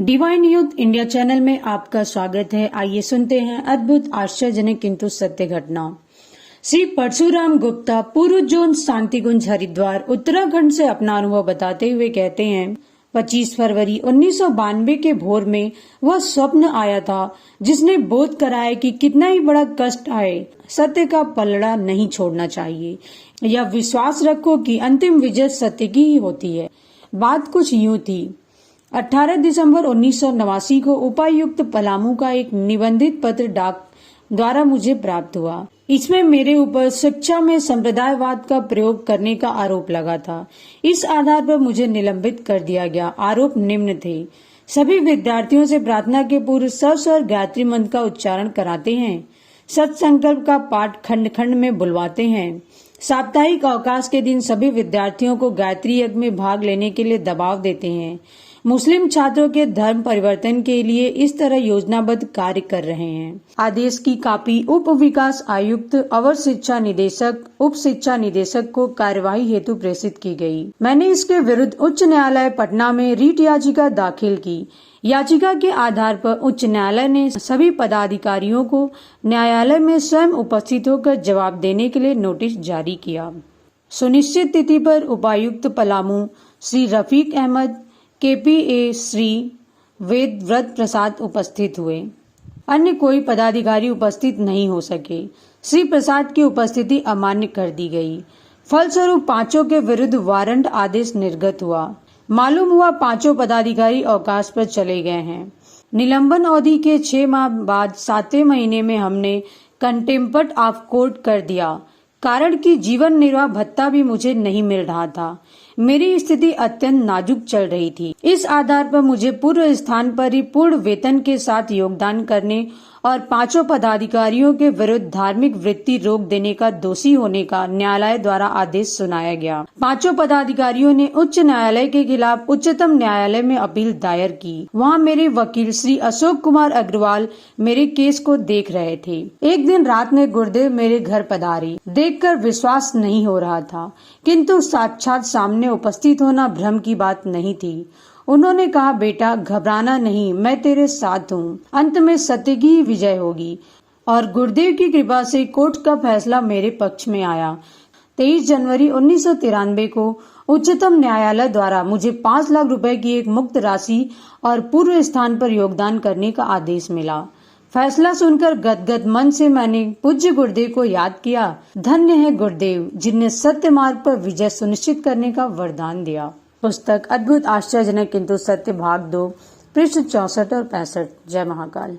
Divine youth India channel में आपका स्वागत है। आइए सुनते हैं अद्भुत, आश्चर्यजनक किंतु सत्य घटना। श्री परशुराम गुप्ता पूर्व जोन शांतिकुंज हरिद्वार उत्तराखंड से अपना अनुभव बताते हुए कहते हैं, 25 फरवरी 1992 के भोर में वह स्वप्न आया था जिसने बोध कराया कि कितना ही बड़ा कष्ट आए, सत्य का पलड़ा नहीं छोड़ना चाहिए। यह विश्वास रखो कि अंतिम विजय सत्य की ही होती है। बात कुछ यूं थी। 18 दिसंबर 1989 को उपायुक्त पलामू का एक निबंधित पत्र डाक द्वारा मुझे प्राप्त हुआ। इसमें मेरे ऊपर शिक्षा में संप्रदायवाद का प्रयोग करने का आरोप लगा था। इस आधार पर मुझे निलंबित कर दिया गया। आरोप निम्न थे: सभी विद्यार्थियों से प्रार्थना के पूर्व सस्वर गायत्री मंत्र का उच्चारण कराते हैं, सत्संकल्प का पाठ खंड खंड में बुलवाते हैं, साप्ताहिक अवकाश के दिन सभी विद्यार्थियों को गायत्री यज्ञ में भाग लेने के लिए दबाव देते हैं, मुस्लिम छात्रों के धर्म परिवर्तन के लिए इस तरह योजनाबद्ध कार्य कर रहे हैं। आदेश की कॉपी उप विकास आयुक्त, अवर शिक्षा निदेशक, उप शिक्षा निदेशक को कार्यवाही हेतु प्रेषित की गई। मैंने इसके विरुद्ध उच्च न्यायालय पटना में रीट याचिका दाखिल की। याचिका के आधार पर उच्च न्यायालय ने सभी पदाधिकारियों को न्यायालय में स्वयं उपस्थित होकर जवाब देने के लिए नोटिस जारी किया। सुनिश्चित तिथि पर उपायुक्त पलामू श्री रफीक अहमद, KPA श्री वेद व्रत प्रसाद उपस्थित हुए। अन्य कोई पदाधिकारी उपस्थित नहीं हो सके। श्री प्रसाद की उपस्थिति अमान्य कर दी गई। फलस्वरूप पांचों के विरुद्ध वारंट आदेश निर्गत हुआ। मालूम हुआ पांचों पदाधिकारी अवकाश पर चले गए हैं। निलंबन अवधि के 6 माह बाद 7वें महीने में हमने कंटेम्प्ट ऑफ कोर्ट कर दिया। कारण कि जीवन निर्वाह भत्ता भी मुझे नहीं मिल रहा था। मेरी स्थिति अत्यंत नाजुक चल रही थी। इस आधार पर मुझे पूर्व स्थान पर ही पूर्ण वेतन के साथ योगदान करने और पांचों पदाधिकारियों के विरुद्ध धार्मिक वृत्ति रोक देने का दोषी होने का न्यायालय द्वारा आदेश सुनाया गया। पांचों पदाधिकारियों ने उच्च न्यायालय के खिलाफ उच्चतम न्यायालय में अपील दायर की। वहां मेरे वकील श्री अशोक कुमार अग्रवाल मेरे केस को देख रहे थे। एक दिन रात में गुरुदेव मेरे घर पधारे। देखकर विश्वास नहीं हो रहा था, किंतु साक्षात सामने उपस्थित होना भ्रम की बात नहीं थी। उन्होंने कहा, बेटा घबराना नहीं, मैं तेरे साथ हूँ। अंत में सत्य की ही विजय होगी। और गुरुदेव की कृपा से कोर्ट का फैसला मेरे पक्ष में आया। 23 जनवरी 1993 को उच्चतम न्यायालय द्वारा मुझे 5 लाख रुपए की एक मुक्त राशि और पूर्व स्थान पर योगदान करने का आदेश मिला। फैसला सुनकर गदगद मन से मैंने पूज्य गुरुदेव को याद किया। धन्य है गुरुदेव जिनने सत्य मार्ग पर विजय सुनिश्चित करने का वरदान दिया। पुस्तक अद्भुत, आश्चर्यजनक किंतु सत्य, भाग 2, पृष्ठ 64 और 65। जय महाकाल।